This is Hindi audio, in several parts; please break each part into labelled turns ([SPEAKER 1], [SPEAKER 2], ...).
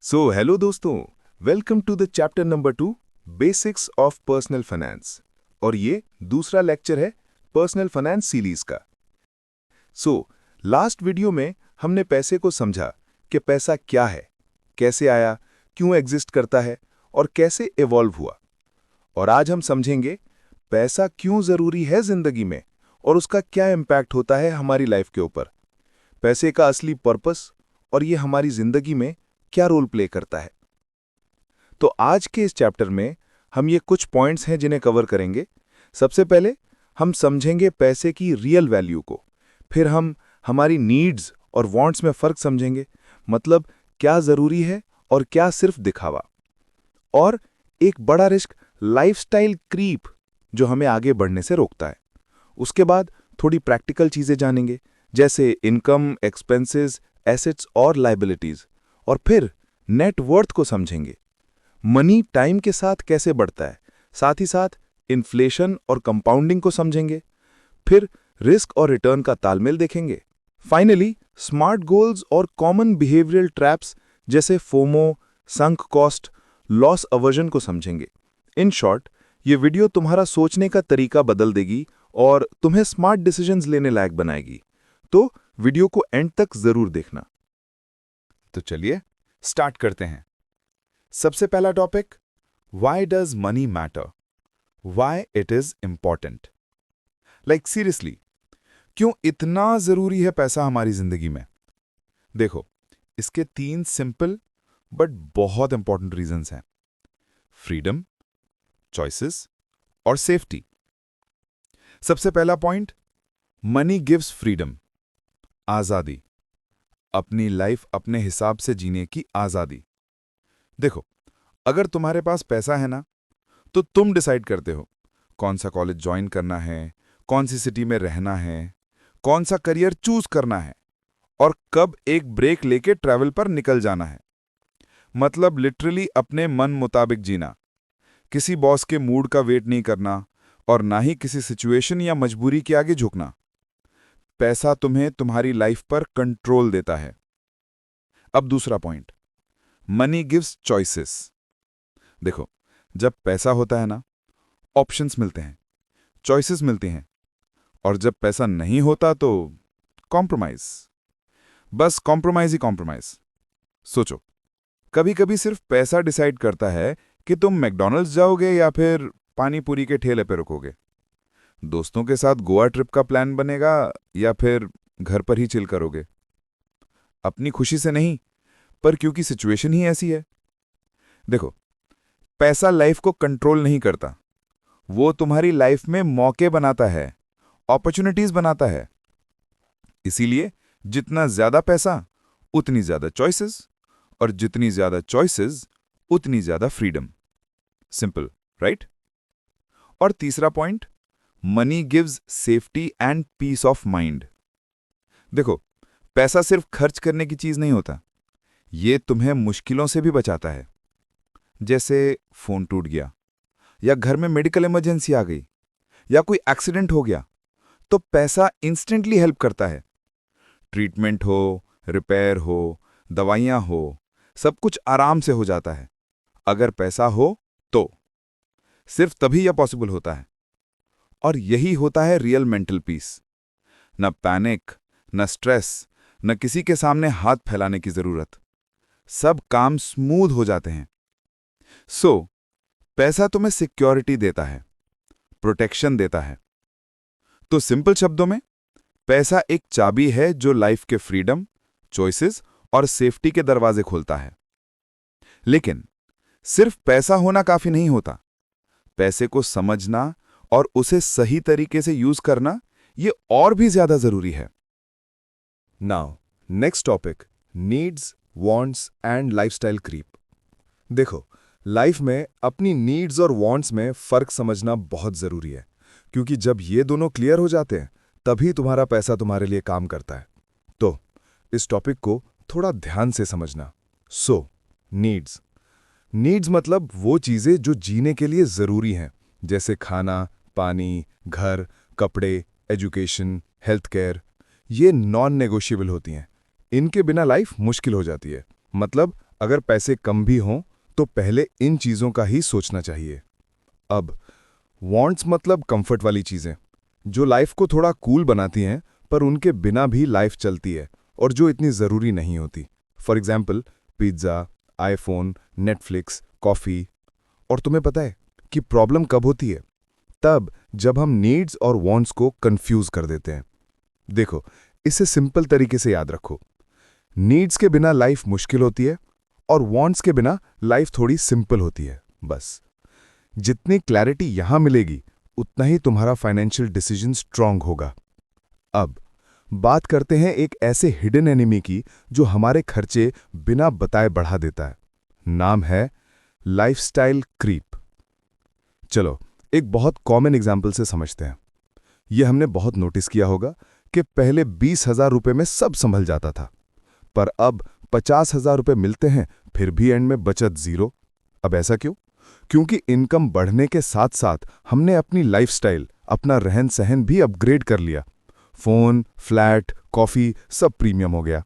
[SPEAKER 1] सो हेलो दोस्तों, welcome to the chapter number 2 basics of personal finance. और ये दूसरा लेक्चर है पर्सनल फाइनेंस सीरीज का। लास्ट वीडियो में हमने पैसे को समझा कि पैसा क्या है, कैसे आया, क्यों एग्जिस्ट करता है और कैसे इवॉल्व हुआ। और आज हम समझेंगे पैसा क्यों ज़रूरी है ज़िंदगी में और उसका क्या इम्पैक्ट होता है हमारी लाइफ के ऊपर, पैसे का असली पर्पस और ये हमारी ज़िंदगी में क्या रोल प्ले करता है। तो आज के इस चैप्टर में हम ये कुछ पॉइंट्स हैं जिन्हें कवर करेंगे। सबसे पहले हम समझेंगे पैसे की रियल वैल्यू को, फिर हम हमारी नीड्स और वांट्स में फ़र्क समझेंगे, मतलब क्या ज़रूरी है और क्या सिर्फ दिखावा। और एक बड़ा रिस्क लाइफस्टाइल क्रीप जो हमें आगे बढ़ने से रोकता है। उसके बाद थोड़ी प्रैक्टिकल चीज़ें जानेंगे, जैसे इनकम, एक्सपेंसेस, एसेट्स और लायबिलिटीज़। और फिर नेट वर्थ को समझेंगे, मनी टाइम के साथ कैसे बढ़ता है, साथ ही साथ इन्फ्लेशन और कंपाउंडिंग को समझेंगे। फिर रिस्क और रिटर्न का तालमेल देखेंगे। फाइनली स्मार्ट गोल्स और कॉमन बिहेवियरल ट्रैप्स जैसे FOMO, sunk cost, loss aversion को समझेंगे। इन शॉर्ट, ये वीडियो तुम्हारा सोचने का तरीका बदल देगी और तुम्हें स्मार्ट डिसीजंस लेने लायक बनाएगी। तो वीडियो को एंड तक जरूर देखना। तो चलिए स्टार्ट करते हैं। सबसे पहला topic, why does money matter, why it is important. Like seriously, क्यों इतना जरूरी है पैसा हमारी जिंदगी में। देखो, इसके 3 सिंपल बट बहुत इंपॉर्टेंट रीजंस हैं: फ्रीडम, चॉइसेस और सेफ्टी। सबसे पहला पॉइंट, मनी गिव्स फ्रीडम, आजादी, अपनी लाइफ अपने हिसाब से जीने की आजादी। देखो, अगर तुम्हारे पास पैसा है ना, तो तुम डिसाइड करते हो कौन सा कॉलेज ज्वाइन करना है, कौन सी सिटी में रहना है, कौन सा करियर चूज करना है और कब एक ब्रेक लेके ट्रैवल पर निकल जाना है। मतलब लिटरली अपने मन मुताबिक जीना, किसी बॉस के मूड का वेट नहीं करना और ना ही किसी सिचुएशन या मजबूरी के आगे झुकना। पैसा तुम्हें तुम्हारी लाइफ पर कंट्रोल देता है। अब दूसरा पॉइंट, मनी गिव्स चॉइसेस। देखो, जब पैसा होता है ना, ऑप्शंस मिलते हैं, चॉइसेस मिलती हैं। और जब पैसा नहीं होता तो कॉम्प्रोमाइज, बस कॉम्प्रोमाइज ही कॉम्प्रोमाइज। सोचो, कभी कभी सिर्फ पैसा डिसाइड करता है कि तुम मैकडॉनल्ड्स जाओगे या फिर पानी पूरी के ठेले पे रुकोगे, दोस्तों के साथ गोवा ट्रिप का प्लान बनेगा या फिर घर पर ही चिल करोगे। अपनी खुशी से नहीं, पर क्योंकि सिचुएशन ही ऐसी है। देखो, पैसा लाइफ को कंट्रोल नहीं करता, वो तुम्हारी लाइफ में मौके बनाता है, अपॉर्चुनिटीज बनाता है। इसीलिए जितना ज्यादा पैसा उतनी ज्यादा चॉइसेस, और जितनी ज्यादा चॉइसेस उतनी ज्यादा फ्रीडम। Simple, right? और तीसरा point, money gives safety and peace of mind. देखो, पैसा सिर्फ खर्च करने की चीज नहीं होता, ये तुम्हें मुश्किलों से भी बचाता है। जैसे फोन टूट गया, या घर में मेडिकल इमरजेंसी आ गई, या कोई एक्सीडेंट हो गया, तो पैसा इंस्टेंटली हेल्प करता है। ट्रीटमेंट हो, रिपेयर हो, दवाइयां हो, सब कुछ आराम से हो जाता है। अगर पैसा हो तो सिर्फ तभी यह पॉसिबल होता है। और यही होता है रियल मेंटल पीस। न पैनिक, न स्ट्रेस, न किसी के सामने हाथ फैलाने की जरूरत। सब काम स्मूथ हो जाते हैं। पैसा तुम्हें सिक्योरिटी देता है, प्रोटेक्शन देता है। तो सिंपल शब्दों में, पैसा एक चाबी है जो लाइफ के फ्रीडम, चॉइसेस और सेफ्टी के दरवाजे खोलता है। लेकिन सिर्फ पैसा होना काफी नहीं होता, पैसे को समझना और उसे सही तरीके से यूज करना ये और भी ज्यादा जरूरी है।
[SPEAKER 2] Now next topic, needs, wants and lifestyle creep. देखो, लाइफ में अपनी नीड्स और वांट्स में फर्क समझना बहुत जरूरी है, क्योंकि जब ये दोनों क्लियर हो जाते हैं तभी तुम्हारा पैसा तुम्हारे लिए काम करता है। तो इस टॉपिक को थोड़ा ध्यान से समझना। नीड्स। नीड्स मतलब वो चीजें जो जीने के लिए जरूरी हैं, जैसे खाना, पानी, घर, कपड़े, एजुकेशन, हेल्थ केयर। ये नॉन नेगोशिएबल होती हैं, इनके बिना लाइफ मुश्किल हो जाती है। मतलब अगर पैसे कम भी हों तो पहले इन चीज़ों का ही सोचना चाहिए। अब वांट्स मतलब कंफर्ट वाली चीज़ें जो लाइफ को थोड़ा कूल बनाती हैं, पर उनके बिना भी लाइफ चलती है और जो इतनी ज़रूरी नहीं होती। For example pizza, iPhone, Netflix, coffee. और तुम्हें पता है कि प्रॉब्लम कब होती है? तब जब हम नीड्स और वांट्स को कंफ्यूज कर देते हैं। देखो, इसे सिंपल तरीके से याद रखो। नीड्स के बिना लाइफ मुश्किल होती है और वांट्स के बिना लाइफ थोड़ी सिंपल होती है, बस। जितनी क्लैरिटी यहां मिलेगी उतना ही तुम्हारा फाइनेंशियल डिसीजन स्ट्रांग होगा। अब बात करते हैं एक ऐसे हिडन एनिमी की जो हमारे खर्चे बिना बताए बढ़ा देता है। नाम है लाइफस्टाइल क्रीप। चलो एक बहुत कॉमन एग्जाम्पल से समझते हैं। यह हमने बहुत नोटिस किया होगा कि पहले 20,000 रुपये में सब संभल जाता था, पर अब 50,000 रुपये मिलते हैं फिर भी एंड में बचत जीरो। अब ऐसा क्यों? क्योंकि इनकम बढ़ने के साथ साथ हमने अपनी लाइफस्टाइल, अपना रहन सहन भी अपग्रेड कर लिया। फोन, फ्लैट, कॉफी सब प्रीमियम हो गया।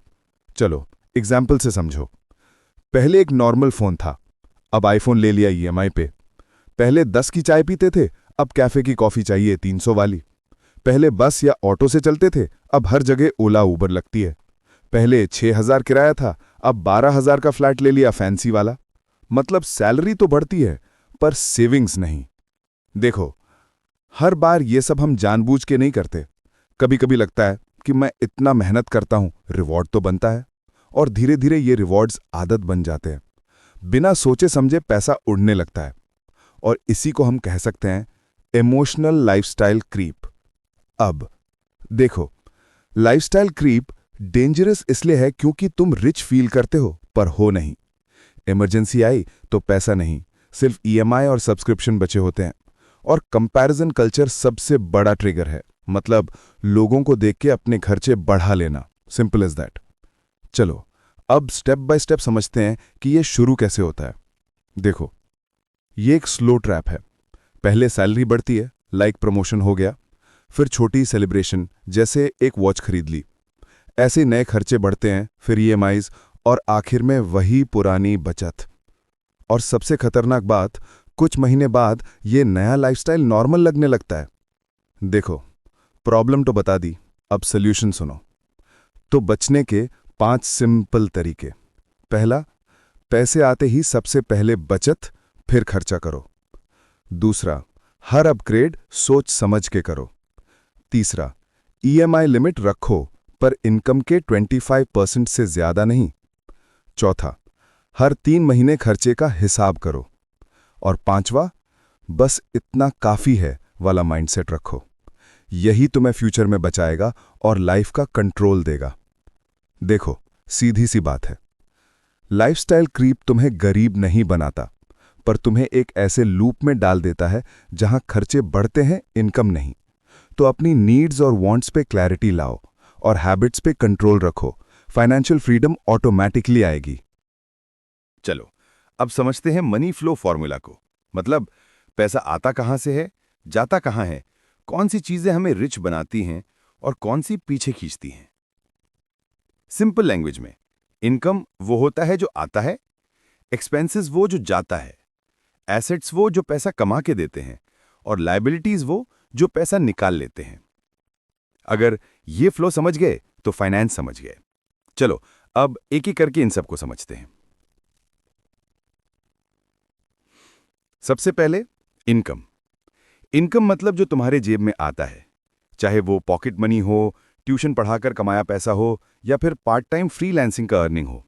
[SPEAKER 2] चलो एग्जाम्पल से समझो। पहले एक नॉर्मल फोन था, अब आईफोन ले लिया ईएमआई पे। पहले 10 की चाय पीते थे, अब कैफे की कॉफी चाहिए 300 वाली। पहले बस या ऑटो से चलते थे, अब हर जगह ओला उबर लगती है। पहले 6,000 किराया था, अब 12,000 का फ्लैट ले लिया फैंसी वाला। मतलब सैलरी तो बढ़ती है पर सेविंग्स नहीं। देखो, हर बार ये सब हम जानबूझ के नहीं करते। कभी कभी लगता है कि मैं इतना मेहनत करता हूं, रिवॉर्ड तो बनता है, और धीरे धीरे ये रिवॉर्ड्स आदत बन जाते हैं। बिना सोचे समझे पैसा उड़ने लगता है और इसी को हम कह सकते हैं इमोशनल लाइफस्टाइल क्रीप। अब देखो, लाइफस्टाइल क्रीप डेंजरस इसलिए है क्योंकि तुम रिच फील करते हो पर हो नहीं। इमरजेंसी आई तो पैसा नहीं, सिर्फ ईएमआई और सब्सक्रिप्शन बचे होते हैं। और कंपैरिजन कल्चर सबसे बड़ा ट्रिगर है, मतलब लोगों को देख के अपने खर्चे बढ़ा लेना। Simple as that. चलो अब स्टेप बाय स्टेप समझते हैं कि ये शुरू कैसे होता है। देखो, ये एक स्लो ट्रैप है। पहले सैलरी बढ़ती है, लाइक प्रमोशन हो गया, फिर छोटी सेलिब्रेशन जैसे एक वॉच खरीद ली। ऐसे नए खर्चे बढ़ते हैं, फिर ईएमआईज, और आखिर में वही पुरानी बचत। और सबसे खतरनाक बात, कुछ महीने बाद ये नया लाइफस्टाइल नॉर्मल लगने लगता है। देखो, प्रॉब्लम तो बता दी, अब सॉल्यूशन सुनो। तो बचने के 5 सिंपल तरीके। पहला, पैसे आते ही सबसे पहले बचत, फिर खर्चा करो। दूसरा, हर अपग्रेड सोच समझ के करो। तीसरा, ईएमआई लिमिट रखो पर इनकम के 25% से ज्यादा नहीं। चौथा, हर 3 महीने खर्चे का हिसाब करो। और पांचवा, बस इतना काफी है वाला माइंडसेट रखो। यही तुम्हें फ्यूचर में बचाएगा और लाइफ का कंट्रोल देगा। देखो, सीधी सी बात है, लाइफस्टाइल क्रीप तुम्हें गरीब नहीं बनाता, पर तुम्हें एक ऐसे लूप में डाल देता है जहां खर्चे बढ़ते हैं, इनकम नहीं। तो अपनी नीड्स और वांट्स पे क्लैरिटी लाओ और हैबिट्स पे कंट्रोल रखो। फाइनेंशियल फ्रीडम ऑटोमेटिकली आएगी।
[SPEAKER 1] चलो अब समझते हैं मनी फ्लो फॉर्मूला को। मतलब पैसा आता कहां से है, जाता कहां है, कौन सी चीजें हमें रिच बनाती हैं और कौन सी पीछे खींचती हैं। सिंपल लैंग्वेज में, इनकम वो होता है जो आता है, एक्सपेंसेस वो जो जाता है, एसेट्स वो जो पैसा कमा के देते हैं, और लायबिलिटीज वो जो पैसा निकाल लेते हैं। अगर ये फ्लो समझ गए तो फाइनेंस समझ गए। चलो अब एक एक करके इन सबको समझते हैं। सबसे पहले इनकम। इनकम मतलब जो तुम्हारे जेब में आता है, चाहे वो पॉकेट मनी हो, ट्यूशन पढ़ाकर कमाया पैसा हो, या फिर पार्ट टाइम फ्रीलांसिंग का अर्निंग हो।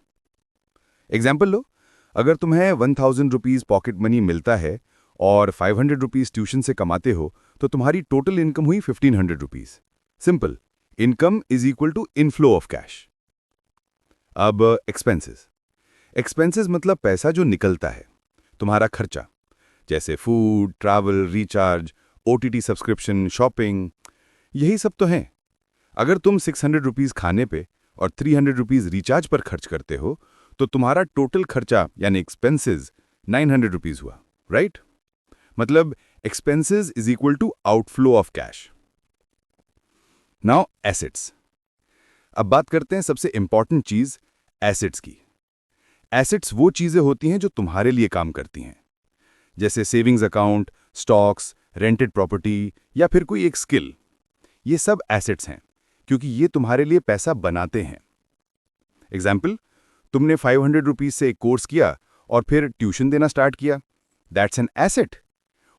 [SPEAKER 1] एग्जाम्पल लो, अगर तुम्हें 1,000 रुपीज पॉकेट मनी मिलता है और 500 रुपीज ट्यूशन से कमाते हो तो तुम्हारी टोटल इनकम हुई 1,500 rupees. Simple, income is equal to inflow of cash. अब एक्सपेंसेस। एक्सपेंसेस मतलब पैसा जो निकलता है, तुम्हारा खर्चा, जैसे food, travel, recharge, OTT subscription, shopping, यही सब तो हैं। अगर तुम 600 रुपीज खाने पे और 300 रुपीज रिचार्ज पर खर्च करते हो तो तुम्हारा टोटल खर्चा यानी एक्सपेंसेस 900 रुपीज हुआ, राइट? मतलब expenses is equal to outflow of cash. Now assets. अब बात करते हैं सबसे इंपॉर्टेंट चीज, एसेट्स की। एसेट्स वो चीजें होती हैं जो तुम्हारे लिए काम करती हैं, जैसे savings account, stocks, rented property या फिर कोई एक स्किल। ये सब एसेट्स हैं क्योंकि ये तुम्हारे लिए पैसा बनाते हैं। एग्जाम्पल, तुमने 500 रुपीज से एक कोर्स किया और फिर ट्यूशन देना स्टार्ट किया। That's an asset.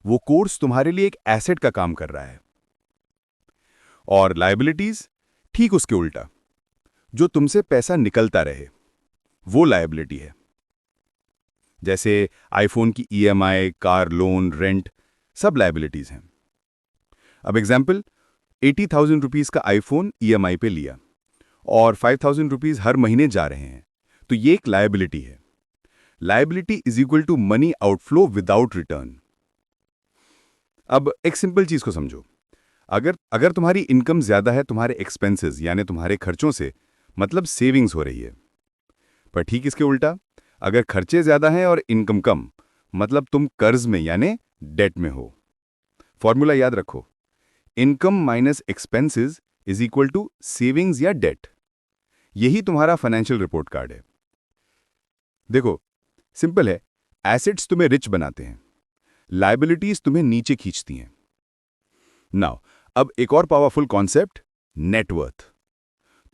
[SPEAKER 1] वो कोर्स तुम्हारे लिए एक एसेट का काम कर रहा है। और लायबिलिटीज ठीक उसके उल्टा, जो तुमसे पैसा निकलता रहे, वो लायबिलिटी है। जैसे आईफोन की ईएमआई, कार लोन, रेंट, सब लायबिलिटीज हैं। अब एग्जाम्पल, 80,000 रुपीज का आईफोन ईएमआई पे लिया और 5,000 रुपीज हर महीने जा रहे हैं, तो ये एक लायबिलिटी है। Liability is equal to money outflow without return. अब एक सिंपल चीज को समझो। अगर तुम्हारी इनकम ज्यादा है तुम्हारे एक्सपेंसेस यानी तुम्हारे खर्चों से, मतलब सेविंग्स हो रही है। पर ठीक इसके उल्टा, अगर खर्चे ज्यादा हैं और इनकम कम, मतलब तुम कर्ज में यानी डेट में हो। फॉर्मूला याद रखो, income minus expenses is equal to savings या डेट। यही तुम्हारा फाइनेंशियल रिपोर्ट कार्ड है। देखो, सिंपल है, एसेट्स तुम्हें रिच बनाते हैं, लायबिलिटीज तुम्हें नीचे खींचती हैं। नाउ अब एक और पावरफुल कॉन्सेप्ट, नेटवर्थ।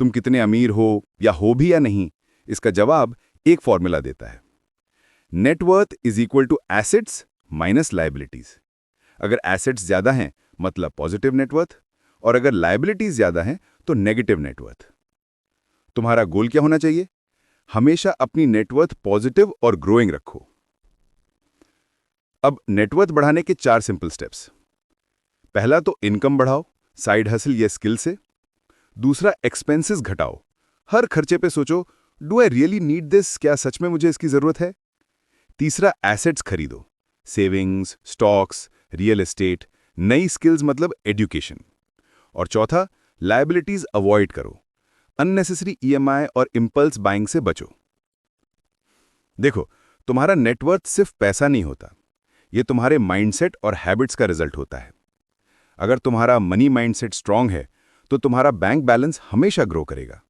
[SPEAKER 1] तुम कितने अमीर हो या नहीं, इसका जवाब एक फॉर्मूला देता है। Net worth is equal to assets minus liabilities. अगर एसेट्स ज्यादा हैं मतलब पॉजिटिव नेटवर्थ, और अगर लायबिलिटीज ज्यादा हैं तो नेगेटिव नेटवर्थ। तुम्हारा गोल क्या होना चाहिए? हमेशा अपनी नेटवर्थ पॉजिटिव और ग्रोइंग रखो। अब नेटवर्थ बढ़ाने के 4 सिंपल स्टेप्स। पहला तो इनकम बढ़ाओ, साइड हसल या स्किल से। दूसरा, एक्सपेंसेस घटाओ। हर खर्चे पे सोचो, do I really need this? क्या सच में मुझे इसकी जरूरत है? तीसरा, एसेट्स खरीदो, सेविंग्स, स्टॉक्स, रियल एस्टेट, नई स्किल्स मतलब एजुकेशन। और चौथा, लायबिलिटीज अवॉइड करो, अननेसेसरी ईएमआई और इंपल्स बाइंग से बचो। देखो, तुम्हारा नेटवर्थ सिर्फ पैसा नहीं होता, ये तुम्हारे माइंडसेट और हैबिट्स का रिजल्ट होता है। अगर तुम्हारा मनी माइंडसेट स्ट्रांग है तो तुम्हारा बैंक बैलेंस हमेशा ग्रो करेगा।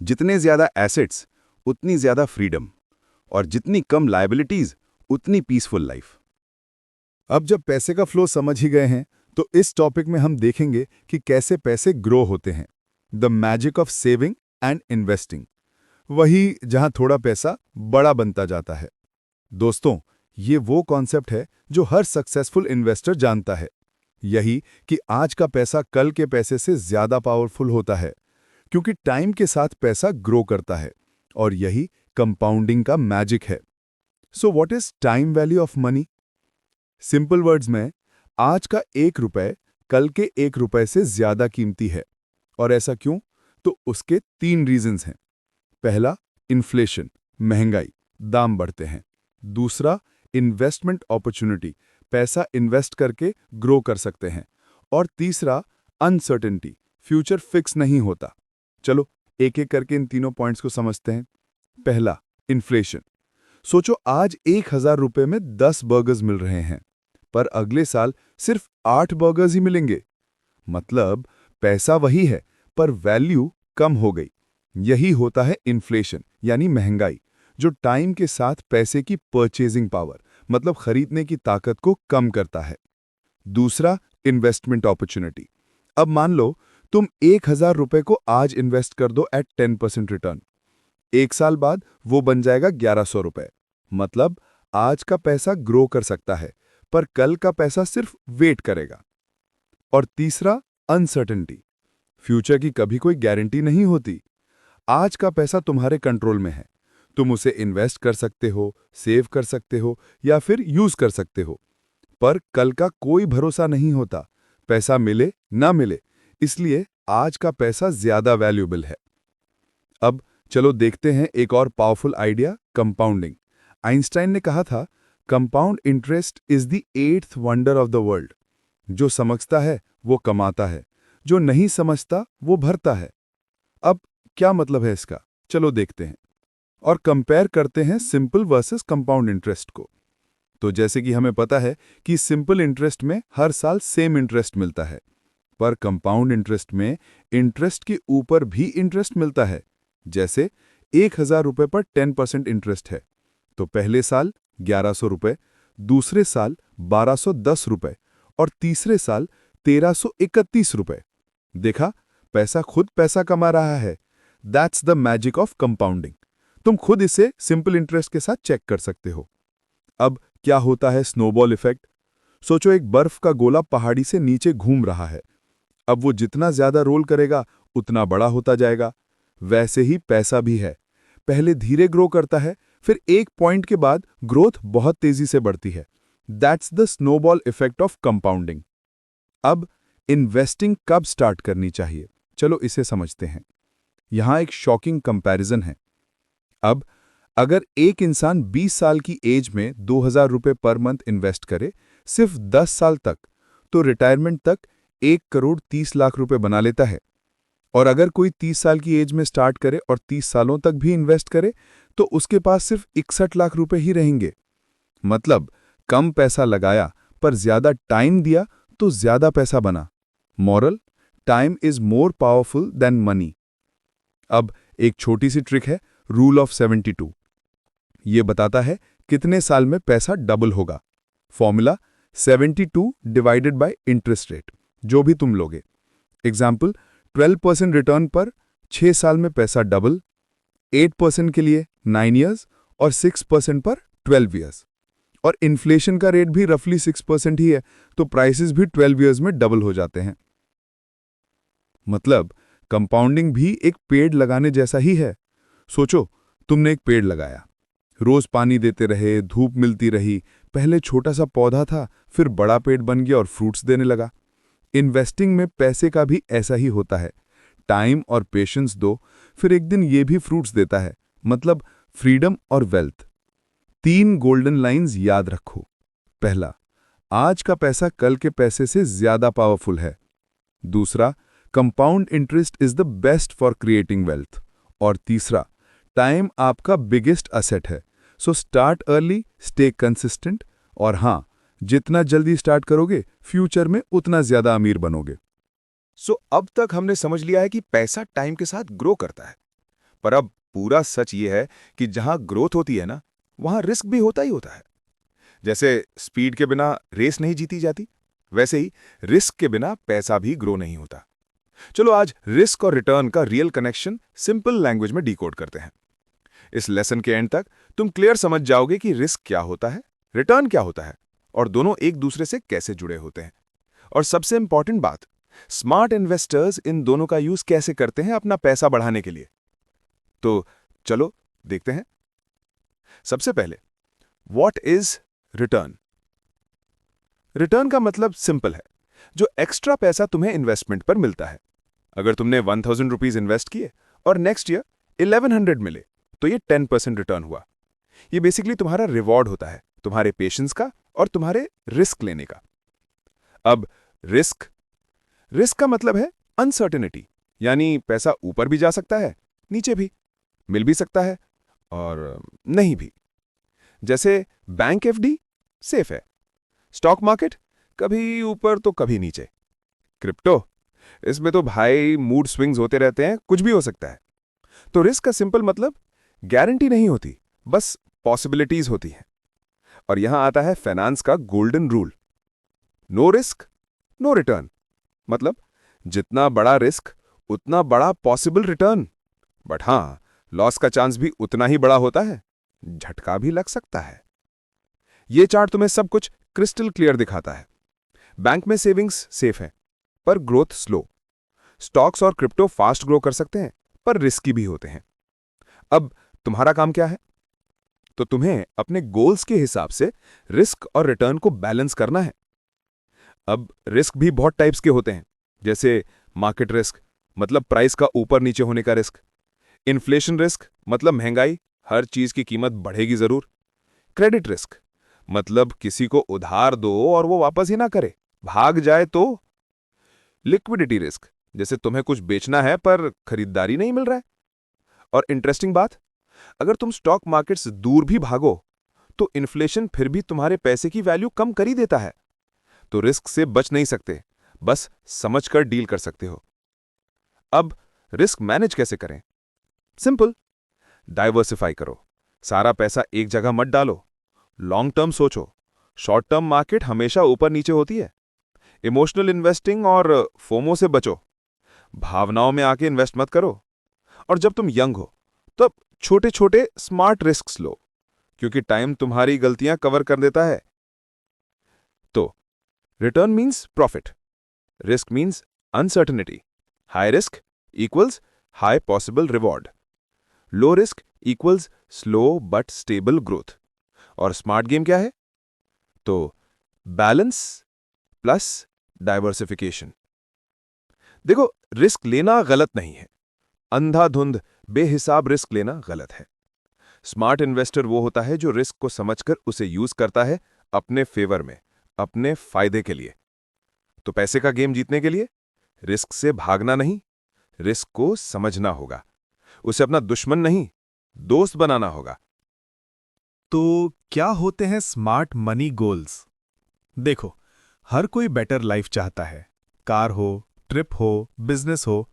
[SPEAKER 1] जितने ज्यादा एसेट्स उतनी ज्यादा फ्रीडम, और जितनी कम लायबिलिटीज उतनी पीसफुल लाइफ।
[SPEAKER 2] अब जब पैसे का फ्लो समझ ही गए हैं, तो इस टॉपिक में हम देखेंगे कि कैसे पैसे ग्रो होते हैं। The magic of saving and investing, वही जहां थोड़ा पैसा बड़ा बनता जाता है। दोस्तों, ये वो कॉन्सेप्ट है जो हर सक्सेसफुल इन्वेस्टर जानता है। यही कि आज का पैसा कल के पैसे से ज्यादा पावरफुल होता है, क्योंकि टाइम के साथ पैसा ग्रो करता है, और यही कंपाउंडिंग का मैजिक है। So what is time value of money? Simple words में, आज का 1 रुपए कल के 1 रुपए से ज्यादा कीमती है। और ऐसा क्यों? तो उसके 3 रीजंस हैं। पहला, इन्फ्लेशन, महंगाई, दाम बढ़ते हैं। दूसरा, इन्वेस्टमेंट अपॉर्चुनिटी, पैसा इन्वेस्ट करके ग्रो कर सकते हैं। और तीसरा, अनसर्टेनिटी, फ्यूचर फिक्स नहीं होता। चलो एक एक करके इन तीनों पॉइंट्स को समझते हैं। पहला, इन्फ्लेशन। सोचो, आज 1,000 रुपए में 10 बर्गर्स मिल रहे हैं, पर अगले साल सिर्फ 8 बर्गर्स ही मिलेंगे। मतलब पैसा वही है, पर वैल्यू कम हो गई। यही होता है इन्फ्लेशन यानी महंगाई, जो टाइम के साथ पैसे की परचेजिंग पावर मतलब खरीदने की ताकत को कम करता है। दूसरा, इन्वेस्टमेंट अपॉर्चुनिटी। अब मान लो तुम 1,000 रुपए को आज इन्वेस्ट कर दो एट 10% रिटर्न। 1 साल बाद वो बन जाएगा 1,100 रुपए। मतलब आज का पैसा ग्रो कर सकता है, पर कल का पैसा सिर्फ वेट करेगा। और तीसरा, अनसर्टेनिटी। फ्यूचर की कभी कोई गारंटी नहीं होती। आज का पैसा तुम्हारे कंट्रोल में है, तुम उसे इन्वेस्ट कर सकते हो, सेव कर सकते हो या फिर यूज कर सकते हो, पर कल का कोई भरोसा नहीं होता, पैसा मिले ना मिले। इसलिए आज का पैसा ज्यादा वैल्यूएबल है। अब चलो देखते हैं एक और पावरफुल आइडिया, कंपाउंडिंग। आइंस्टाइन ने कहा था, compound interest is the 8th wonder of the world. जो समझता है वो कमाता है, जो नहीं समझता वो भरता है। अब क्या मतलब है इसका? चलो देखते हैं और कंपेयर करते हैं सिंपल वर्सेस कंपाउंड इंटरेस्ट को। तो जैसे कि हमें पता है कि सिंपल इंटरेस्ट में हर साल सेम इंटरेस्ट मिलता है, पर कंपाउंड इंटरेस्ट में इंटरेस्ट के ऊपर भी इंटरेस्ट मिलता है। जैसे ₹1000 पर 10% इंटरेस्ट है, तो पहले साल ₹1100, दूसरे साल ₹1210 और तीसरे साल ₹1331। देखा, पैसा खुद पैसा कमा रहा है। That's the magic of compounding. तुम खुद इसे सिंपल इंटरेस्ट के साथ चेक कर सकते हो। अब क्या होता है स्नोबॉल इफेक्ट? सोचो, एक बर्फ का गोला पहाड़ी से नीचे घूम रहा है। अब वो जितना ज्यादा रोल करेगा उतना बड़ा होता जाएगा। वैसे ही पैसा भी है, पहले धीरे ग्रो करता है, फिर एक पॉइंट के बाद ग्रोथ बहुत तेजी से बढ़ती है। That's the snowball effect of compounding. अब इन्वेस्टिंग कब स्टार्ट करनी चाहिए, चलो इसे समझते हैं। यहां एक शॉकिंग कंपैरिजन है। अब अगर एक इंसान 20 साल की एज में ₹2000 पर मंथ इन्वेस्ट करे, सिर्फ 10 साल तक, तो रिटायरमेंट तक 1,30,00,000 बना लेता है। और अगर कोई 30 साल की एज में स्टार्ट करे और 30 सालों तक भी इन्वेस्ट करे, तो उसके पास सिर्फ 61 लाख रुपए ही रहेंगे। मतलब कम पैसा लगाया पर ज्यादा टाइम दिया तो ज्यादा पैसा बना। Moral, time is more powerful than money. अब एक छोटी सी ट्रिक है, रूल ऑफ 72। ये बताता है कितने साल में पैसा डबल होगा। Formula 72 divided by interest rate, जो भी तुम लोगे। एग्जाम्पल, 12% रिटर्न पर 6 साल में पैसा डबल, 8% के लिए 9 ईयर्स और 6% पर 12 ईयर्स। और इन्फ्लेशन का रेट भी रफली 6% ही है, तो प्राइसेस भी 12 ईयर्स में डबल हो जाते हैं। मतलब कंपाउंडिंग भी एक पेड़ लगाने जैसा ही है। सोचो, तुमने एक पेड़ लगाया, रोज पानी देते रहे, धूप मिलती रही, पहले छोटा सा पौधा था, फिर बड़ा पेड़ बन गया और फ्रूट्स देने लगा। इन्वेस्टिंग में पैसे का भी ऐसा ही होता है। टाइम और पेशेंस दो, फिर एक दिन ये भी फ्रूट्स देता है। मतलब फ्रीडम और वेल्थ। 3 गोल्डन लाइंस याद रखो। पहला, आज का पैसा कल के पैसे से ज्यादा पावरफुल है। दूसरा, compound interest is the best for creating wealth. और तीसरा, टाइम आपका बिगेस्ट असेट है। So start early, stay consistent, और हां, जितना जल्दी स्टार्ट करोगे फ्यूचर में उतना ज्यादा अमीर बनोगे।
[SPEAKER 1] सो अब तक हमने समझ लिया है कि पैसा टाइम के साथ ग्रो करता है। पर अब पूरा सच ये है कि जहां ग्रोथ होती है ना, वहां रिस्क भी होता ही होता है। जैसे स्पीड के बिना रेस नहीं जीती जाती, वैसे ही रिस्क के बिना पैसा भी ग्रो नहीं होता। चलो आज रिस्क और रिटर्न का रियल कनेक्शन सिंपल लैंग्वेज में डिकोड करते हैं। इस लेसन के एंड तक तुम क्लियर समझ जाओगे कि रिस्क क्या होता है, रिटर्न क्या होता है, और दोनों एक दूसरे से कैसे जुड़े होते हैं। और सबसे इंपॉर्टेंट बात, स्मार्ट इन्वेस्टर्स इन दोनों का यूज कैसे करते हैं अपना पैसा बढ़ाने के लिए। तो चलो देखते हैं। सबसे पहले, व्हाट इज रिटर्न? रिटर्न का मतलब सिंपल है, जो एक्स्ट्रा पैसा तुम्हें इन्वेस्टमेंट पर मिलता है। अगर तुमने 1000 रुपीज इन्वेस्ट किए और नेक्स्ट ईयर 1100 मिले, तो ये 10% रिटर्न हुआ। ये बेसिकली तुम्हारा रिवॉर्ड होता है, तुम्हारे पेशेंस का और तुम्हारे रिस्क लेने का। अब रिस्क का मतलब है अनसर्टेनिटी, यानी पैसा ऊपर भी जा सकता है, नीचे भी, मिल भी सकता है और नहीं भी। जैसे बैंक एफडी सेफ है, स्टॉक मार्केट कभी ऊपर तो कभी नीचे, क्रिप्टो इसमें तो भाई मूड स्विंग्स होते रहते हैं, कुछ भी हो सकता है। तो रिस्क का सिंपल मतलब गारंटी नहीं होती, बस पॉसिबिलिटीज होती हैं। और यहां आता है फाइनेंस का golden rule, no risk no return. मतलब जितना बड़ा रिस्क उतना बड़ा पॉसिबल रिटर्न। बट हां, लॉस का चांस भी उतना ही बड़ा होता है, झटका भी लग सकता है। ये चार्ट तुम्हें सब कुछ क्रिस्टल क्लियर दिखाता है। बैंक में सेविंग्स सेफ है पर ग्रोथ स्लो। स्टॉक्स और क्रिप्टो फास्ट ग्रो कर सकते हैं पर रिस्की भी होते हैं। अब तुम्हारा काम क्या है? तो तुम्हें अपने गोल्स के हिसाब से रिस्क और रिटर्न को बैलेंस करना है। अब रिस्क भी बहुत टाइप्स के होते हैं, जैसे मार्केट रिस्क मतलब प्राइस का ऊपर नीचे होने का रिस्क, इन्फ्लेशन रिस्क मतलब महंगाई, हर चीज की कीमत बढ़ेगी जरूर, क्रेडिट रिस्क मतलब किसी को उधार दो और वो वापस ही ना करे, भाग जाए तो, लिक्विडिटी रिस्क जैसे तुम्हें कुछ बेचना है पर खरीदारी नहीं मिल रहा है। और इंटरेस्टिंग बात, अगर तुम स्टॉक मार्केट से दूर भी भागो तो इन्फ्लेशन फिर भी तुम्हारे पैसे की वैल्यू कम कर ही देता है। तो रिस्क से बच नहीं सकते, बस समझकर डील कर सकते हो। अब रिस्क मैनेज कैसे करें? सिंपल, डाइवर्सिफाई करो, सारा पैसा एक जगह मत डालो, लॉन्ग टर्म सोचो, शॉर्ट टर्म मार्केट हमेशा ऊपर नीचे होती है। इमोशनल इन्वेस्टिंग और फोमो से बचो, भावनाओं में आके इन्वेस्ट मत करो। और जब तुम यंग हो तब छोटे छोटे स्मार्ट रिस्क्स लो, क्योंकि टाइम तुम्हारी गलतियां कवर कर देता है। तो return means profit, risk means uncertainty, high risk equals high possible reward, low risk equals slow but stable growth. और स्मार्ट गेम क्या है? तो बैलेंस प्लस डाइवर्सिफिकेशन। देखो, रिस्क लेना गलत नहीं है, अंधाधुंध बेहिसाब रिस्क लेना गलत है। स्मार्ट इन्वेस्टर वो होता है जो रिस्क को समझकर उसे यूज करता है अपने फेवर में, अपने फायदे के लिए। तो पैसे का गेम जीतने के लिए रिस्क से भागना नहीं, रिस्क को समझना होगा, उसे अपना दुश्मन नहीं दोस्त बनाना होगा।
[SPEAKER 3] तो क्या होते हैं स्मार्ट मनी गोल्स? देखो, हर कोई बेटर लाइफ चाहता है। कार हो, ट्रिप हो, बिजनेस हो,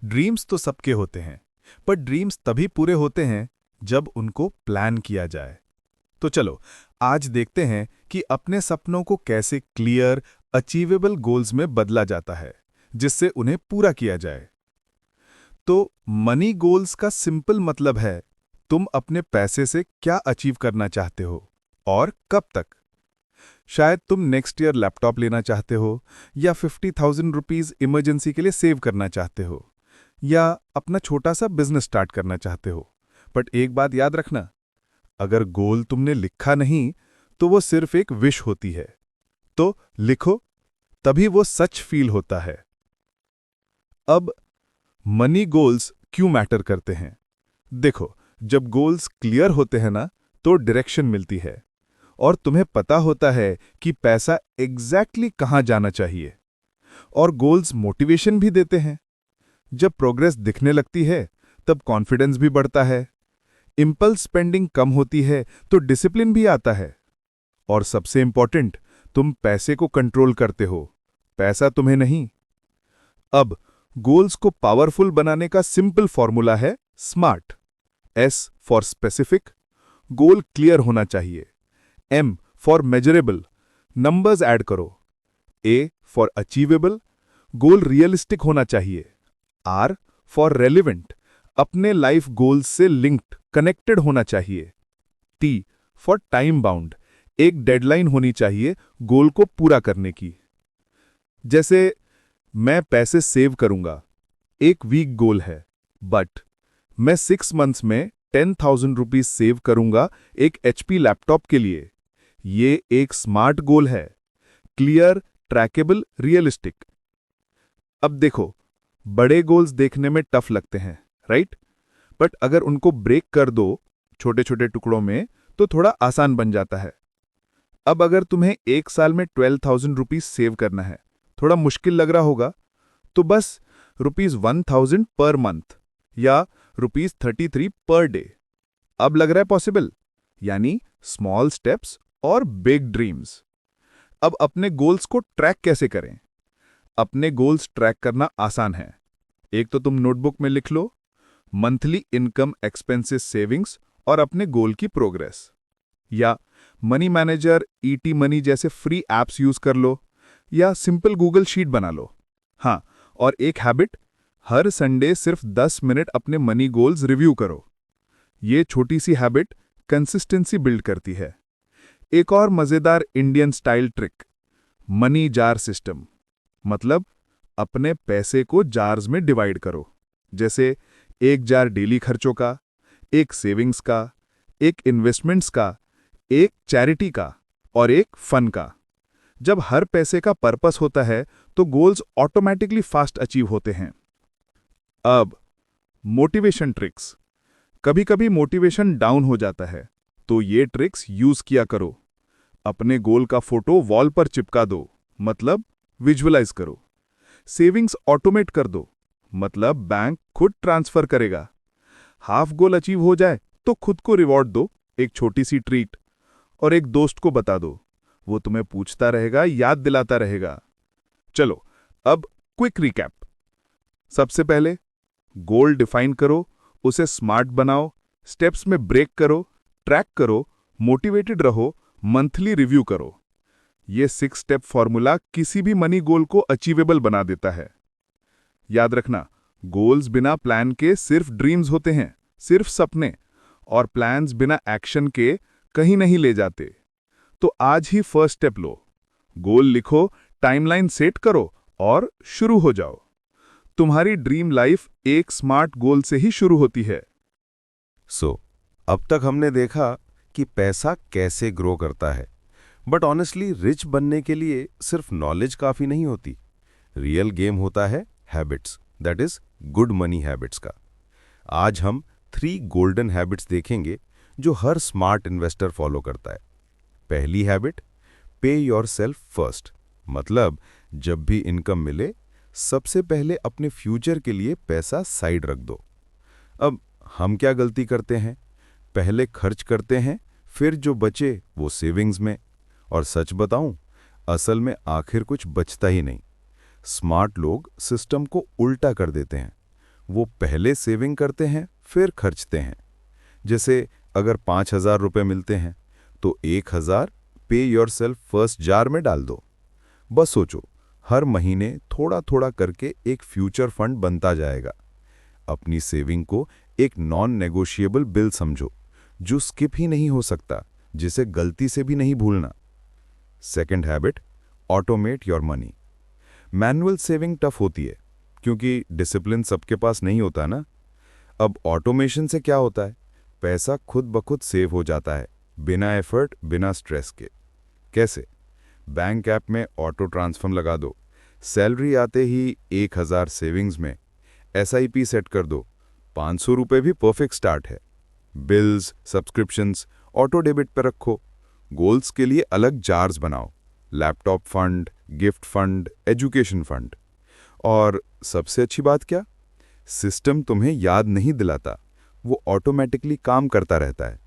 [SPEAKER 3] ड्रीम्स तो सबके होते हैं, पर ड्रीम्स तभी पूरे होते हैं जब उनको प्लान किया जाए। तो चलो, आज देखते हैं कि अपने सपनों को कैसे क्लियर, अचीवेबल गोल्स में बदला जाता है, जिससे उन्हें पूरा किया जाए। तो मनी गोल्स का सिंपल मतलब है तुम अपने पैसे से क्या अचीव करना चाहते हो और कब तक। शायद तुम नेक्स्ट ईयर लैपटॉप लेना चाहते हो, या 50,000 रुपीज इमरजेंसी के लिए सेव करना चाहते हो, या अपना छोटा सा बिजनेस स्टार्ट करना चाहते हो। बट एक बात याद रखना, अगर गोल तुमने लिखा नहीं तो वो सिर्फ एक विश होती है। तो लिखो, तभी वो सच फील होता है। अब मनी गोल्स क्यों मैटर करते हैं? देखो, जब गोल्स क्लियर होते हैं ना, तो डायरेक्शन मिलती है और तुम्हें पता होता है कि पैसा एग्जैक्टली कहां जाना चाहिए। और गोल्स मोटिवेशन भी देते हैं। जब प्रोग्रेस दिखने लगती है तब कॉन्फिडेंस भी बढ़ता है, इंपल्स स्पेंडिंग कम होती है तो डिसिप्लिन भी आता है। और सबसे इंपॉर्टेंट, तुम पैसे को कंट्रोल करते हो, पैसा तुम्हें नहीं। अब गोल्स को पावरफुल बनाने का सिंपल फॉर्मूला है SMART. S for specific, goal clear होना चाहिए। M for measurable, numbers add करो। A for achievable, goal realistic होना चाहिए। आर फॉर रेलिवेंट, अपने लाइफ गोल्स से लिंक्ड, कनेक्टेड होना चाहिए। टी फॉर टाइम बाउंड, एक डेडलाइन होनी चाहिए गोल को पूरा करने की। जैसे मैं पैसे सेव करूंगा, एक वीक गोल है, बट मैं 6 मंथ्स में 10,000 रुपीज सेव करूंगा एक HP लैपटॉप के लिए। ये एक स्मार्ट गोल है, क्लियर, ट्रैकेबल, रियलिस्टिक। अब देखो, बड़े गोल्स देखने में टफ लगते हैं, राइट? बट अगर उनको ब्रेक कर दो छोटे छोटे टुकड़ों में तो थोड़ा आसान बन जाता है। अब अगर तुम्हें एक साल में 12,000 रुपीज सेव करना है, थोड़ा मुश्किल लग रहा होगा, तो बस ₹1,000 पर मंथ या ₹33 पर डे। अब लग रहा है पॉसिबल? यानी स्मॉल स्टेप्स और बिग ड्रीम्स। अब अपने गोल्स को ट्रैक कैसे करें? अपने गोल्स ट्रैक करना आसान है। एक तो तुम नोटबुक में लिख लो मंथली इनकम, एक्सपेंसेस, सेविंग्स और अपने गोल की प्रोग्रेस। या मनी मैनेजर, ईटी मनी जैसे फ्री एप्स यूज कर लो, या सिंपल गूगल शीट बना लो। हाँ, और एक हैबिट, हर संडे सिर्फ 10 मिनट अपने मनी गोल्स रिव्यू करो। ये छोटी सी हैबिट कंसिस्टेंसी बिल्ड करती है। एक और मजेदार Indian style trick, money jar system. मतलब अपने पैसे को जार्स में डिवाइड करो। जैसे एक जार डेली खर्चों का, एक सेविंग्स का, एक इन्वेस्टमेंट्स का, एक चैरिटी का और एक फन का। जब हर पैसे का पर्पस होता है तो गोल्स ऑटोमेटिकली फास्ट अचीव होते हैं। अब मोटिवेशन ट्रिक्स। कभी कभी मोटिवेशन डाउन हो जाता है, तो ये ट्रिक्स यूज किया करो। अपने गोल का फोटो वॉल पर चिपका दो, मतलब विजुअलाइज करो। सेविंग्स ऑटोमेट कर दो, मतलब बैंक खुद ट्रांसफर करेगा। हाफ गोल अचीव हो जाए तो खुद को रिवॉर्ड दो, एक छोटी सी ट्रीट। और एक दोस्त को बता दो, वो तुम्हें पूछता रहेगा, याद दिलाता रहेगा। चलो, अब क्विक रिकैप। सबसे पहले गोल डिफाइन करो, उसे स्मार्ट बनाओ,
[SPEAKER 1] स्टेप्स में ब्रेक करो, ट्रैक करो, मोटिवेटेड रहो, मंथली रिव्यू करो। ये 6 स्टेप फॉर्मूला किसी भी मनी गोल को अचीवेबल बना देता है। याद रखना, गोल्स बिना प्लान के सिर्फ ड्रीम्स होते हैं, सिर्फ सपने, और प्लान्स बिना एक्शन के कहीं नहीं ले जाते। तो आज ही फर्स्ट स्टेप लो, गोल लिखो, टाइमलाइन सेट करो और शुरू हो जाओ। तुम्हारी ड्रीम लाइफ एक स्मार्ट गोल से ही शुरू होती है।
[SPEAKER 2] अब तक हमने देखा कि पैसा कैसे ग्रो करता है, बट ऑनेस्टली रिच बनने के लिए सिर्फ नॉलेज काफ़ी नहीं होती। रियल गेम होता है habits, that is good money habits का। आज हम 3 गोल्डन हैबिट्स देखेंगे जो हर स्मार्ट इन्वेस्टर फॉलो करता है। पहली हैबिट, पे योरसेल्फ फर्स्ट, मतलब जब भी इनकम मिले सबसे पहले अपने फ्यूचर के लिए पैसा साइड रख दो। अब हम क्या गलती करते हैं? पहले खर्च करते हैं, फिर जो बचे वो सेविंग्स में। और सच बताऊं, असल में आखिर कुछ बचता ही नहीं। स्मार्ट लोग सिस्टम को उल्टा कर देते हैं। वो पहले सेविंग करते हैं, फिर खर्चते हैं। जैसे अगर 5,000 रुपये मिलते हैं तो 1,000 पे योरसेल्फ फर्स्ट जार में डाल दो। बस सोचो, हर महीने थोड़ा थोड़ा करके एक फ्यूचर फंड बनता जाएगा। अपनी सेविंग को एक नॉन नेगोशिएबल बिल समझो, जो स्किप ही नहीं हो सकता, जिसे गलती से भी नहीं भूलना। Second habit, automate your money. Manual saving tough होती है क्योंकि डिसिप्लिन सबके पास नहीं होता ना। अब ऑटोमेशन से क्या होता है? पैसा खुद ब खुद सेव हो जाता है, बिना एफर्ट, बिना स्ट्रेस के। कैसे? बैंक ऐप में ऑटो ट्रांसफर लगा दो, सैलरी आते ही 1,000 सेविंग्स में, SIP सेट कर दो, 500 रुपये भी परफेक्ट स्टार्ट है। बिल्स, सब्सक्रिप्शंस ऑटो डेबिट पर रखो। गोल्स के लिए अलग जार्स बनाओ, laptop fund, gift fund, education fund. और सबसे अच्छी बात क्या? सिस्टम तुम्हें याद नहीं दिलाता, वो ऑटोमेटिकली काम करता रहता है।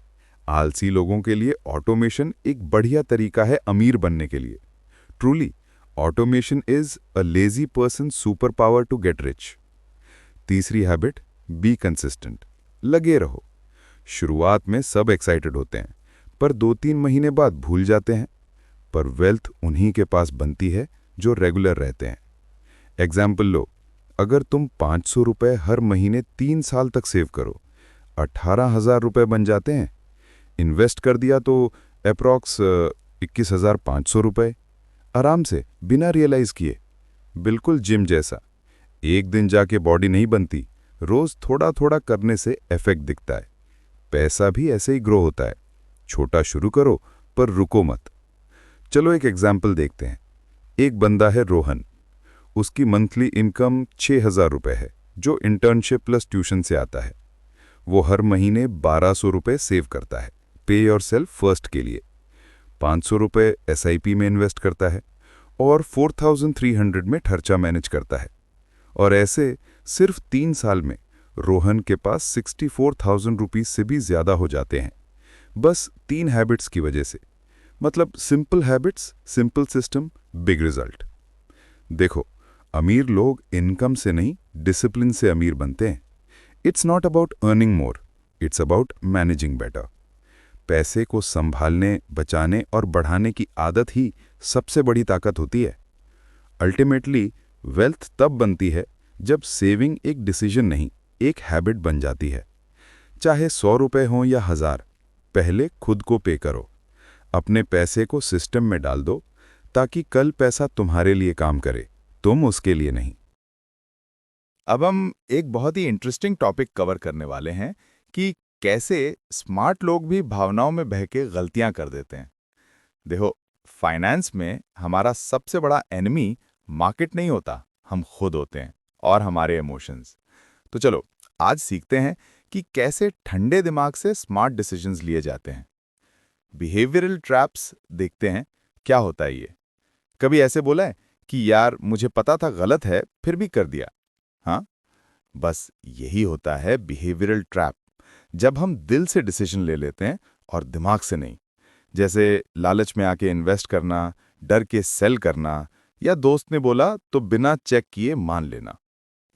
[SPEAKER 2] आलसी लोगों के लिए ऑटोमेशन एक बढ़िया तरीका है अमीर बनने के लिए। Truly, automation is a lazy person super power to get rich. तीसरी हैबिट, बी कंसिस्टेंट। लगे रहो। शुरुआत में सब एक्साइटेड होते हैं, पर 2-3 महीने बाद भूल जाते हैं। पर वेल्थ उन्हीं के पास बनती है जो रेगुलर रहते हैं। एग्जाम्पल लो, अगर तुम 500 रुपये हर महीने 3 साल तक सेव करो, 18,000 रुपये बन जाते हैं। इन्वेस्ट कर दिया तो अप्रॉक्स 21,500 रुपये, आराम से, बिना रियलाइज किए। बिल्कुल जिम जैसा, एक दिन जाके बॉडी नहीं बनती, रोज थोड़ा थोड़ा करने से इफेक्ट दिखता है। पैसा भी ऐसे ही ग्रो होता है। छोटा शुरू करो, पर रुको मत। चलो एक एग्जाम्पल देखते हैं। एक बंदा है रोहन, उसकी मंथली इनकम 6,000 रुपये है, जो इंटर्नशिप प्लस ट्यूशन से आता है। वो हर महीने 1,200 रुपये सेव करता है, पे योरसेल्फ फर्स्ट के लिए। 500 रुपये SIP में इन्वेस्ट करता है और 4,300 में खर्चा मैनेज करता है। और ऐसे सिर्फ 3 साल में रोहन के पास 64,000 रुपीज से भी ज्यादा हो जाते हैं, बस 3 हैबिट्स की वजह से। मतलब simple habits, simple system, big result. देखो, अमीर लोग इनकम से नहीं, डिसिप्लिन से अमीर बनते हैं। It's not about earning more, it's about managing better. पैसे को संभालने, बचाने और बढ़ाने की आदत ही सबसे बड़ी ताकत होती है। अल्टीमेटली वेल्थ तब बनती है जब सेविंग एक डिसीजन नहीं, एक हैबिट बन जाती है। चाहे 100 रुपये हों या 1,000, पहले खुद को पे करो। अपने पैसे को सिस्टम में डाल दो ताकि कल पैसा तुम्हारे लिए काम करे, तुम उसके लिए नहीं।
[SPEAKER 1] अब हम एक बहुत ही इंटरेस्टिंग टॉपिक कवर करने वाले हैं कि कैसे स्मार्ट लोग भी भावनाओं में बह के गलतियां कर देते हैं। देखो, फाइनेंस में हमारा सबसे बड़ा एनिमी मार्केट नहीं होता, हम खुद होते हैं और हमारे इमोशंस। तो चलो आज सीखते हैं कि कैसे ठंडे दिमाग से स्मार्ट डिसीजंस लिए जाते हैं। बिहेवियरल ट्रैप्स देखते हैं, क्या होता है ये। कभी ऐसे बोला है कि यार मुझे पता था गलत है, फिर भी कर दिया। हाँ, बस यही होता है बिहेवियरल ट्रैप। जब हम दिल से डिसीजन ले लेते हैं और दिमाग से नहीं। जैसे लालच में आके इन्वेस्ट करना, डर के सेल करना, या दोस्त ने बोला तो बिना चेक किए मान लेना।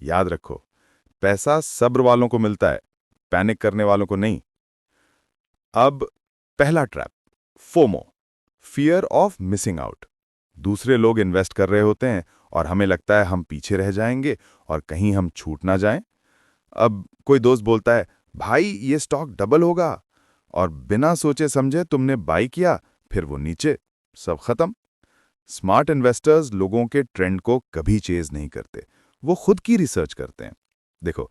[SPEAKER 1] याद रखो, पैसा सब्र वालों को मिलता है, पैनिक करने वालों को नहीं। अब पहला trap, FOMO, fear of missing out. दूसरे लोग इन्वेस्ट कर रहे होते हैं और हमें लगता है हम पीछे रह जाएंगे और कहीं हम छूट ना जाएं। अब कोई दोस्त बोलता है, भाई ये स्टॉक डबल होगा, और बिना सोचे समझे तुमने बाई किया, फिर वो नीचे, सब खत्म। स्मार्ट इन्वेस्टर्स लोगों के ट्रेंड को कभी चेज नहीं करते, वो खुद की रिसर्च करते हैं। देखो,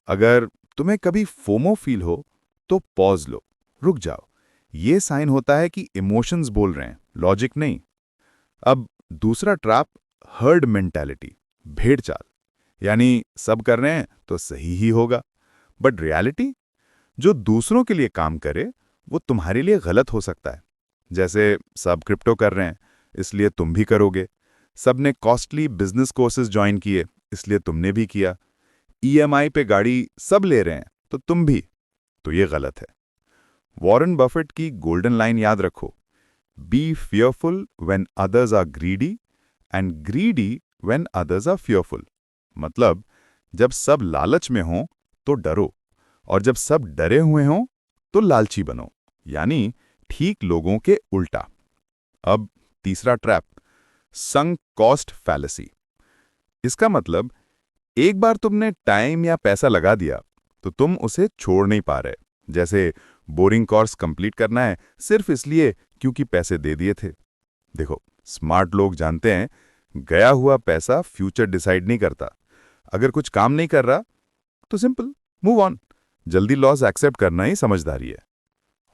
[SPEAKER 1] अगर तुम्हें कभी फोमो फील हो तो पॉज लो, रुक जाओ। ये साइन होता है कि इमोशंस बोल रहे हैं, लॉजिक नहीं। अब दूसरा ट्रैप, हर्ड मेंटालिटी, भेड़ चाल, यानी सब कर रहे हैं तो सही ही होगा। बट रियलिटी, जो दूसरों के लिए काम करे वो तुम्हारे लिए गलत हो सकता है। जैसे सब क्रिप्टो कर रहे हैं इसलिए तुम भी करोगे, सबने कॉस्टली बिजनेस कोर्सेज ज्वाइन किए इसलिए तुमने भी किया, ईएमआई पे गाड़ी सब ले रहे हैं तो तुम भी, तो ये गलत है। वॉरेन बफेट की गोल्डन लाइन याद रखो, be fearful when others are greedy and greedy when others are fearful. मतलब जब सब लालच में हों तो डरो, और जब सब डरे हुए हों तो लालची बनो, यानी ठीक लोगों के उल्टा। अब तीसरा ट्रैप, संक कॉस्ट फैलेसी। इसका मतलब एक बार तुमने टाइम या पैसा लगा दिया तो तुम उसे छोड़ नहीं पा रहे। जैसे बोरिंग कोर्स कंप्लीट करना है सिर्फ इसलिए क्योंकि पैसे दे दिए थे। देखो, स्मार्ट लोग जानते हैं गया हुआ पैसा फ्यूचर डिसाइड नहीं करता। अगर कुछ काम नहीं कर रहा तो सिंपल मूव ऑन। जल्दी लॉस एक्सेप्ट करना ही समझदारी है।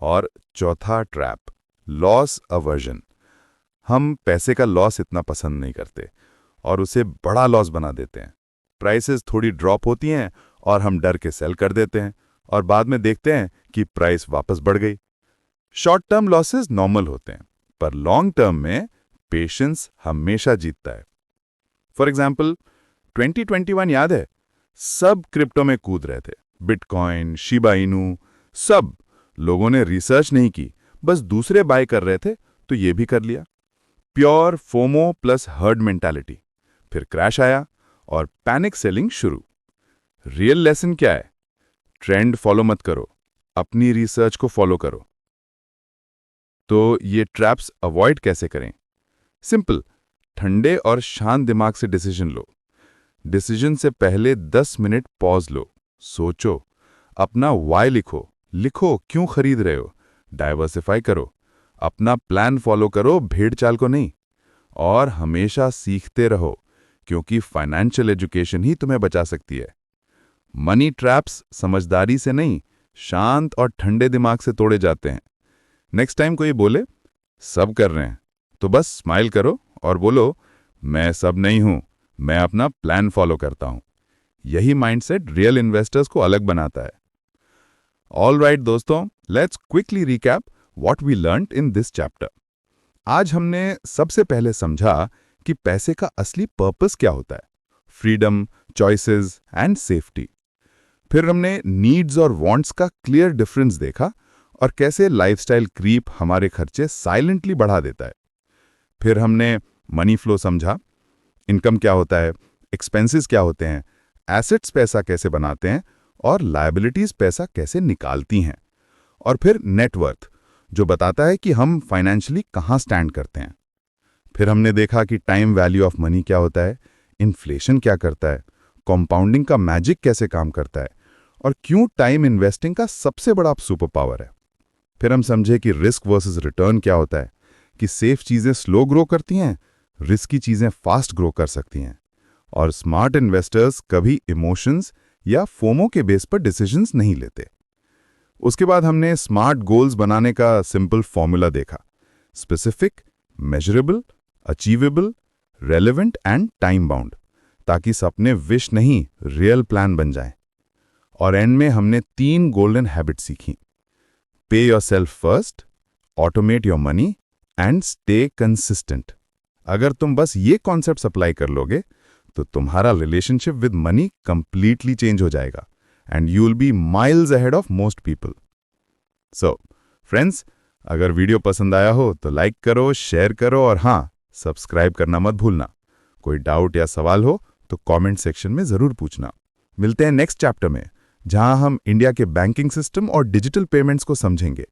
[SPEAKER 1] और चौथा ट्रैप, लॉस अवर्जन। हम पैसे का लॉस इतना पसंद नहीं करते और उसे बड़ा लॉस बना देते हैं। प्राइसेस थोड़ी ड्रॉप होती हैं और हम डर के सेल कर देते हैं, और बाद में देखते हैं कि प्राइस वापस बढ़ गई। शॉर्ट टर्म लॉसेस नॉर्मल होते हैं, पर लॉन्ग टर्म में पेशेंस हमेशा जीतता है। फॉर एग्जाम्पल, 2021 याद है, सब क्रिप्टो में कूद रहे थे, बिटकॉइन, शिबा इनू, सब। लोगों ने रिसर्च नहीं की, बस दूसरे बाय कर रहे थे तो ये भी कर लिया। Pure FOMO plus herd mentality. फिर क्रैश आया और पैनिक सेलिंग शुरू। रियल लेसन क्या है? ट्रेंड फॉलो मत करो, अपनी रिसर्च को फॉलो करो। तो ये ट्रैप्स अवॉइड कैसे करें? सिंपल, ठंडे और शांत दिमाग से डिसीजन लो। डिसीजन से पहले 10 मिनट पॉज लो, सोचो, अपना वाई लिखो क्यों खरीद रहे हो, डाइवर्सिफाई करो, अपना प्लान फॉलो करो, भेड़ चाल को नहीं। और हमेशा सीखते रहो, क्योंकि फाइनेंशियल एजुकेशन ही तुम्हें बचा सकती है। मनी ट्रैप्स समझदारी से नहीं, शांत और ठंडे दिमाग से तोड़े जाते हैं। नेक्स्ट टाइम कोई बोले सब कर रहे हैं तो बस स्माइल करो और बोलो, मैं सब नहीं हूं, मैं अपना प्लान फॉलो करता हूं। यही माइंडसेट रियल इन्वेस्टर्स को अलग बनाता है। ऑल राइट दोस्तों, let's quickly recap what we learned in this chapter. आज हमने सबसे पहले समझा कि पैसे का असली पर्पस क्या होता है, फ्रीडम, चॉइसेस एंड सेफ्टी। फिर हमने नीड्स और वांट्स का क्लियर डिफरेंस देखा और कैसे लाइफस्टाइल क्रीप हमारे खर्चे साइलेंटली बढ़ा देता है। फिर हमने मनी फ्लो समझा, इनकम क्या होता है, एक्सपेंसेस क्या होते हैं, एसेट्स पैसा कैसे बनाते हैं और लायबिलिटीज पैसा कैसे निकालती हैं। और फिर नेटवर्थ, जो बताता है कि हम फाइनेंशियली कहाँ स्टैंड करते हैं। फिर हमने देखा कि टाइम वैल्यू ऑफ मनी क्या होता है, इन्फ्लेशन क्या करता है, कंपाउंडिंग का मैजिक कैसे काम करता है, और क्यों टाइम इन्वेस्टिंग का सबसे बड़ा सुपर पावर है। फिर हम समझे कि रिस्क वर्सेस रिटर्न क्या होता है, कि सेफ चीजें स्लो ग्रो करती हैं, रिस्की चीजें फास्ट ग्रो कर सकती हैं, और स्मार्ट इन्वेस्टर्स कभी इमोशंस या फोमो के बेस पर डिसीजंस नहीं लेते। उसके बाद हमने स्मार्ट गोल्स बनाने का सिंपल फॉर्मूला देखा, specific, measurable, achievable, relevant and time bound, ताकि सपने विश नहीं रियल प्लान बन जाएं। और एंड में हमने 3 गोल्डन हैबिट सीखी, पे yourself first, automate your money and stay consistent. अगर तुम बस ये कॉन्सेप्ट अप्लाई कर लोगे तो तुम्हारा relationship with money completely change हो जाएगा and you will be miles ahead of most people. So friends, अगर वीडियो पसंद आया हो तो लाइक करो, शेयर करो और हाँ, सब्सक्राइब करना मत भूलना। कोई डाउट या सवाल हो तो कमेंट सेक्शन में जरूर पूछना। मिलते हैं नेक्स्ट चैप्टर में, जहां हम इंडिया के बैंकिंग सिस्टम और डिजिटल पेमेंट्स को समझेंगे।